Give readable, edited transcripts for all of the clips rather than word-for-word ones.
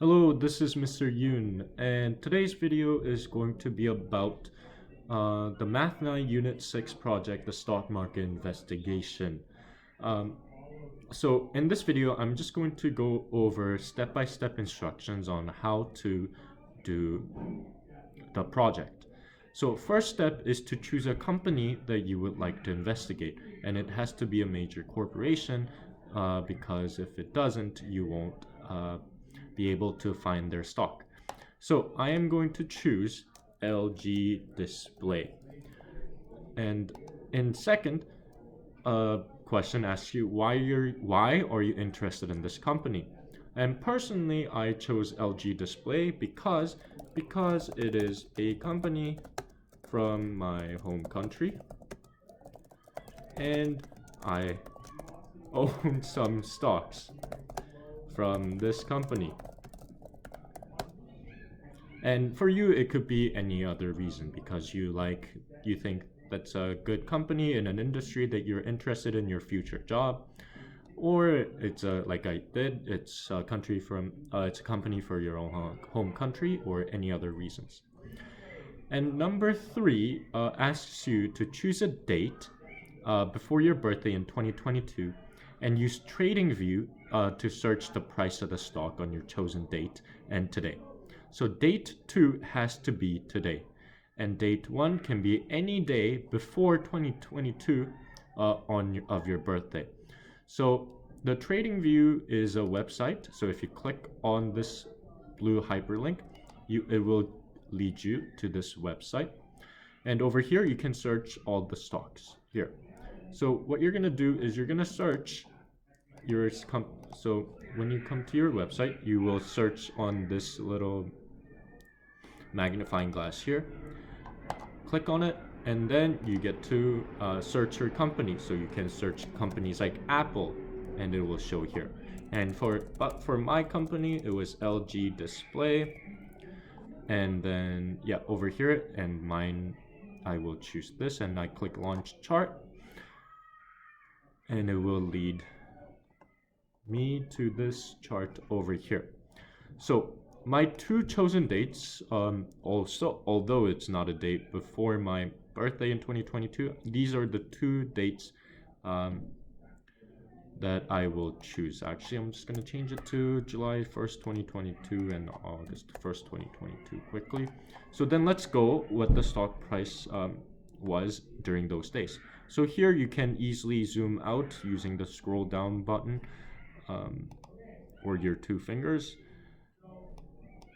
Hello, this is Mr. Yun, and today's video is going to be about the Math 9 Unit 6 project, the stock market investigation. So in this video, I'm just going to go over step-by-step instructions on how to do the project. So first step is to choose a company that you would like to investigate, and it has to be a major corporation because if it doesn't, you won't be able to find their stock. So I am going to choose LG Display. And in second, question asks you why are you interested in this company? And personally, I chose LG Display because it is a company from my home country, and I own some stocks from this company. And for you, it could be any other reason because you think that's a good company in an industry that you're interested in your future job, or it's like I did, it's a company for your own home country, or any other reasons. And number three asks you to choose a date before your birthday in 2022 and use TradingView to search the price of the stock on your chosen date and today. So date 2 has to be today, and date 1 can be any day before 2022 of your birthday. So the TradingView is a website. So if you click on this blue hyperlink, it will lead you to this website, and over here you can search all the stocks here. So what you're gonna do is you're gonna search your so when you come to your website, you will search on this little magnifying glass here, click on it, and then you get to search your company. So you can search companies like Apple, and it will show here. And for my company, it was LG Display. And then over here, and mine, I will choose this, and I click launch chart, and it will lead me to this chart over here. So my two chosen dates, also, although it's not a date before my birthday in 2022, these are the two dates that I will choose. Actually, I'm just going to change it to July 1st, 2022 and August 1st, 2022 quickly. So then let's go what the stock price was during those days. So here you can easily zoom out using the scroll down button or your two fingers.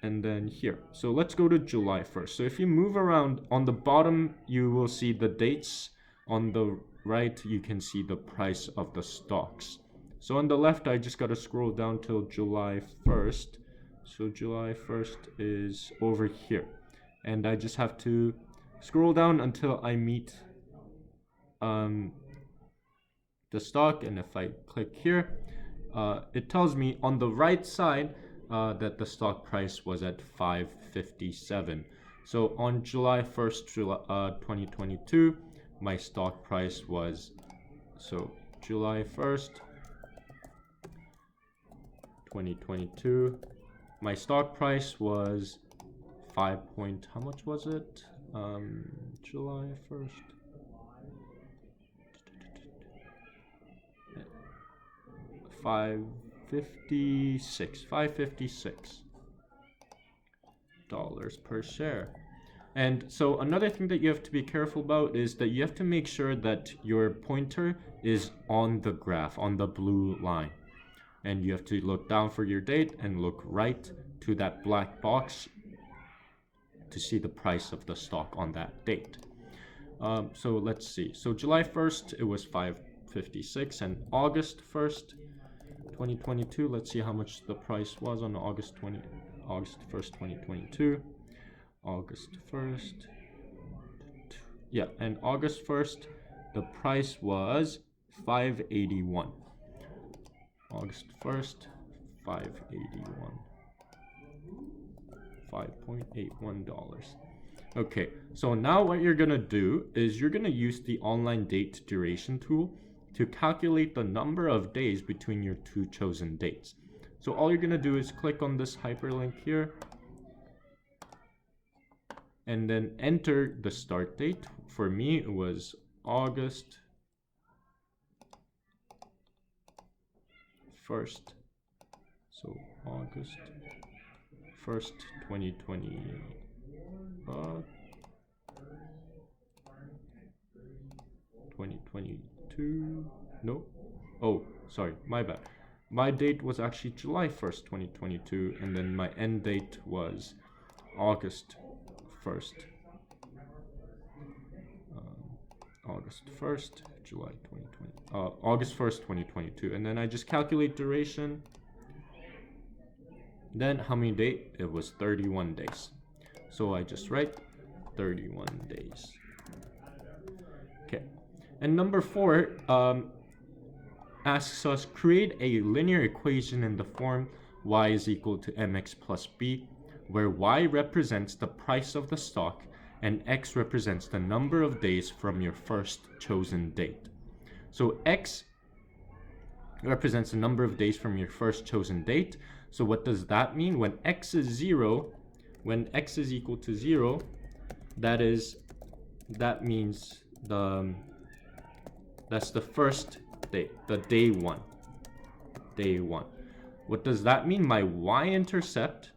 And then here. So let's go to July 1st. So if you move around on the bottom, you will see the dates. On the right, you can see the price of the stocks. So on the left, I just got to scroll down till July 1st. So July 1st is over here. And I just have to scroll down until I meet the stock. And if I click here, it tells me on the right side that the stock price was at 557. So on July 1st, 2022, my stock price was, so July 1st, 2022, my stock price was how much was it? July 1st. $556 per share. And so another thing that you have to be careful about is that you have to make sure that your pointer is on the graph, on the blue line. And you have to look down for your date and look right to that black box to see the price of the stock on that date. So let's see. So July 1st, it was 556, and August 1st, 2022, let's see how much the price was on August 1st, 2022. August 1st. And August 1st, the price was 581. August 1st, 581. $5.81. Okay, so now what you're gonna do is you're gonna use the online date duration tool to calculate the number of days between your two chosen dates. So all you're gonna do is click on this hyperlink here and then enter the start date. For me, it was August 1st. So August 1st, 2020. 2022. No. Oh, sorry, my bad. My date was actually July 1st, 2022, and then my end date was August 1st. August 1st, July 2020. August 1st, 2022. And then I just calculate duration. Then how many days? It was 31 days. So I just write 31 days. Okay. And number 4 asks us create a linear equation in the form y is equal to mx plus b, where y represents the price of the stock and x represents the number of days from your first chosen date. So x represents the number of days from your first chosen date. So what does that mean? When x is 0, when x is equal to 0, that means that's the first day, the day 1. Day 1. What does that mean? My y-intercept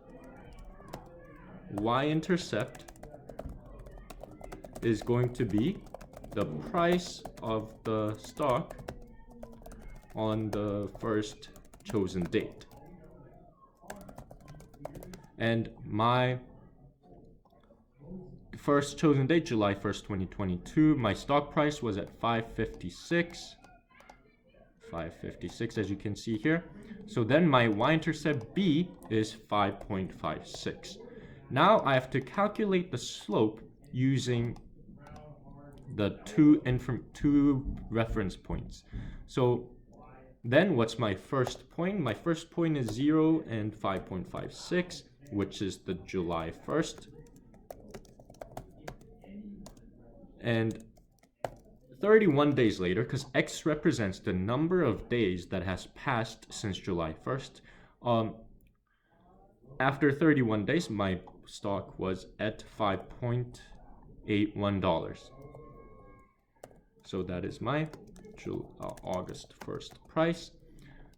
is going to be the price of the stock on the first chosen date. And my first chosen date, July 1st, 2022, my stock price was at $5.56. $5.56, as you can see here. So then my y-intercept B is 5.56. Now I have to calculate the slope using the two reference points. So then what's my first point? My first point is 0 and 5.56, which is the July 1st. And 31 days later, because x represents the number of days that has passed since July 1st, after 31 days, my stock was at $5.81. So that is my August 1st price.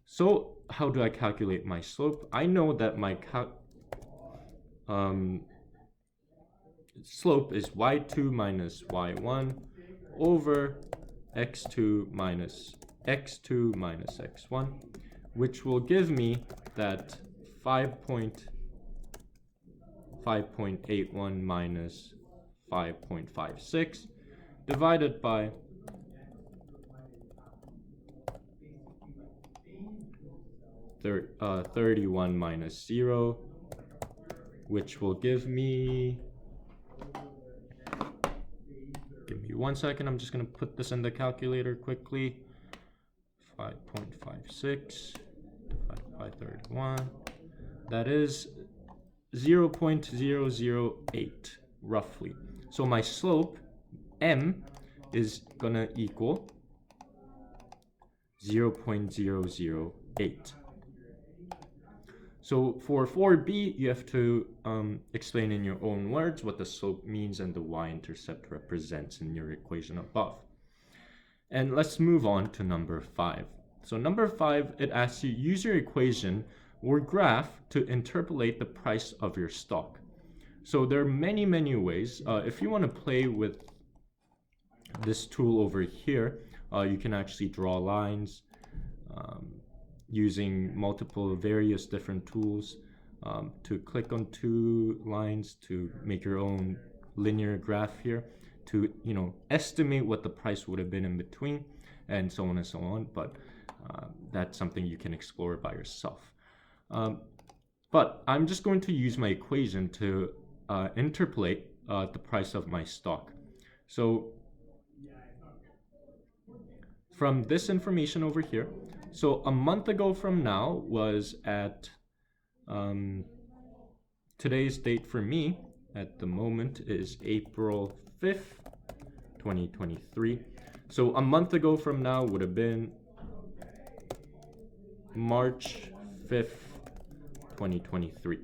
So how do I calculate my slope? I know that my slope is y2 minus y1 over x2 minus x1, which will give me that 5.81 minus 5.56 divided by 31 minus 0, which will give me, give me 1 second, I'm just going to put this in the calculator quickly. 5.56 divided by 31, that is 0.008 roughly. So my slope m is going to equal 0.008. So for 4b, you have to explain in your own words what the slope means and the y-intercept represents in your equation above. And let's move on to number 5. So number 5, it asks you use your equation or graph to interpolate the price of your stock. So there are many ways. If you want to play with this tool over here, you can actually draw lines using multiple various different tools to click on 2 lines to make your own linear graph here to estimate what the price would have been in between and so on and so on, but that's something you can explore by yourself. But I'm just going to use my equation to interpolate the price of my stock. So from this information over here, so a month ago from now was at today's date for me at the moment is April 5th, 2023. So a month ago from now would have been March 5th, 2023.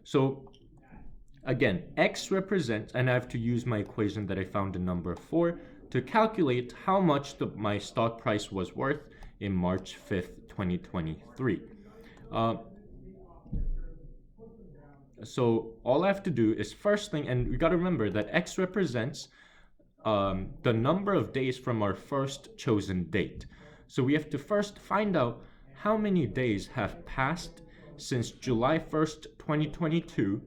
So again, X represents, and I have to use my equation that I found in number 4 to calculate how much my stock price was worth in March 5th, 2023. So all I have to do is first thing, and we got to remember that X represents the number of days from our first chosen date. So we have to first find out how many days have passed since July 1st, 2022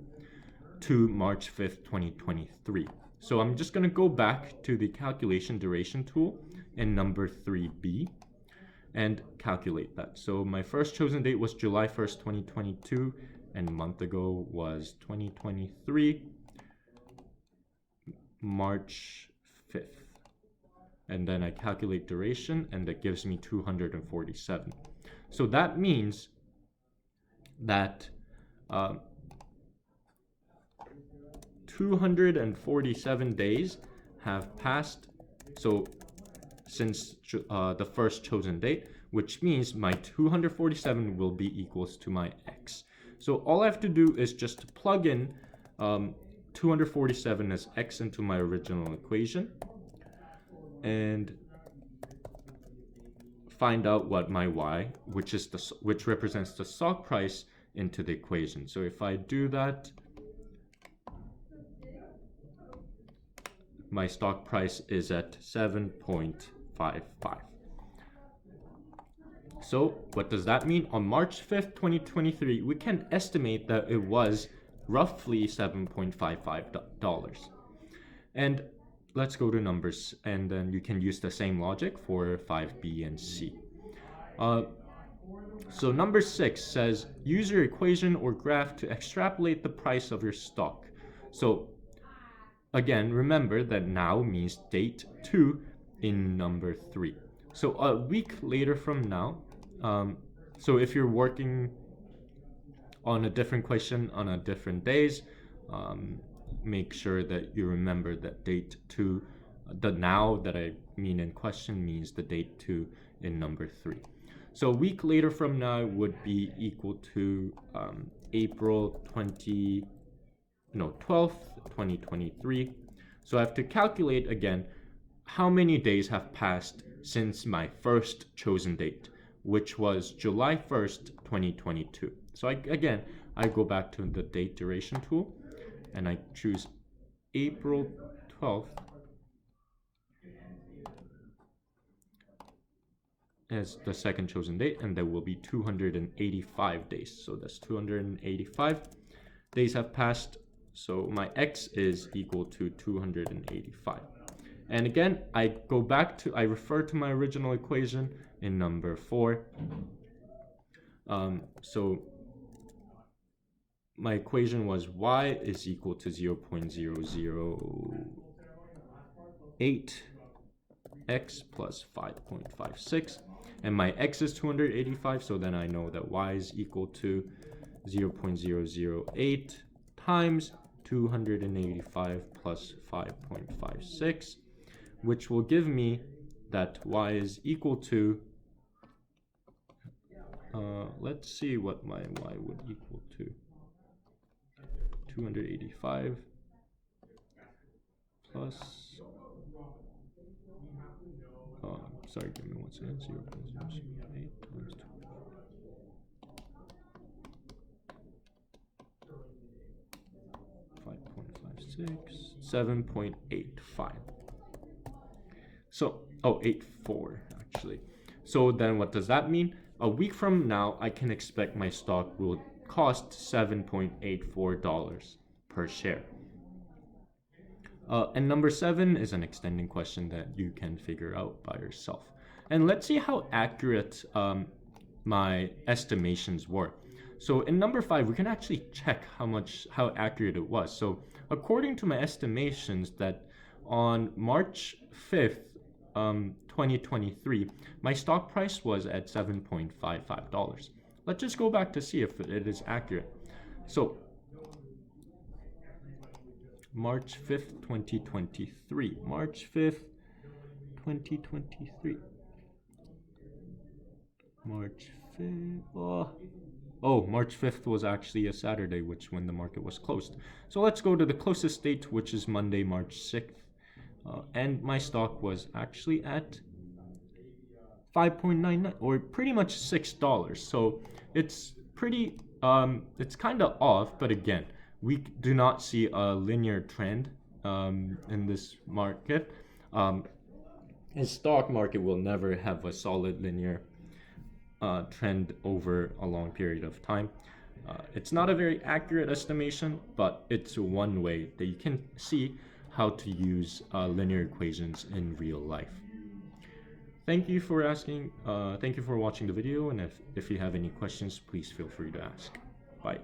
to March 5th, 2023. So I'm just going to go back to the calculation duration tool in number 3B and calculate that. So my first chosen date was July 1st, 2022, and a month ago was 2023, March 5th. And then I calculate duration, and that gives me 247. So that means that 247 days have passed, so since the first chosen date, which means my 247 will be equals to my X. So all I have to do is just plug in 247 as X into my original equation and find out what my Y, which represents the stock price, into the equation. So if I do that, my stock price is at 7.55. So what does that mean? On March 5th, 2023, we can estimate that it was roughly $7.55. And let's go to numbers, and then you can use the same logic for 5B and C. So number 6 says, use your equation or graph to extrapolate the price of your stock. So again, remember that now means date 2 in number 3. So a week later from now, so if you're working on a different question on a different days, make sure that you remember that date 2, the now that I mean in question means the date 2 in number 3. So a week later from now would be equal to April 12th, 2023. So I have to calculate again how many days have passed since my first chosen date, which was July 1st, 2022. So I go back to the date duration tool and I choose April 12th as the second chosen date, and there will be 285 days. So that's 285 days have passed. So my X is equal to 285. And again, I refer to my original equation in number 4. So my equation was Y is equal to 0.008 X plus 5.56. And my X is 285, so then I know that Y is equal to 0.008 times 285 plus 5.56, which will give me that Y is equal to, let's see what my Y would equal to. 285 plus, sorry, give me 1 second, 0.008 times 2. 5.56, 7.85. So, 84 actually. So then what does that mean? A week from now, I can expect my stock will cost $7.84 per share. And number 7 is an extending question that you can figure out by yourself. And let's see how accurate my estimations were. So in number 5, we can actually check how accurate it was. So according to my estimations, that on March 5th, 2023, my stock price was at $7.55. Let's just go back to see if it is accurate. So March 5th, 2023. March 5th, 2023. March 5th. Oh, Oh, March 5th was actually a Saturday, which when the market was closed. So let's go to the closest date, which is Monday, March 6th. And my stock was actually at 5.99 or pretty much $6. So it's pretty it's kind of off, but again, we do not see a linear trend in this market. The stock market will never have a solid linear trend over a long period of time. It's not a very accurate estimation, but it's one way that you can see how to use linear equations in real life. Thank you for asking. Thank you for watching the video, and if you have any questions, please feel free to ask. Bye.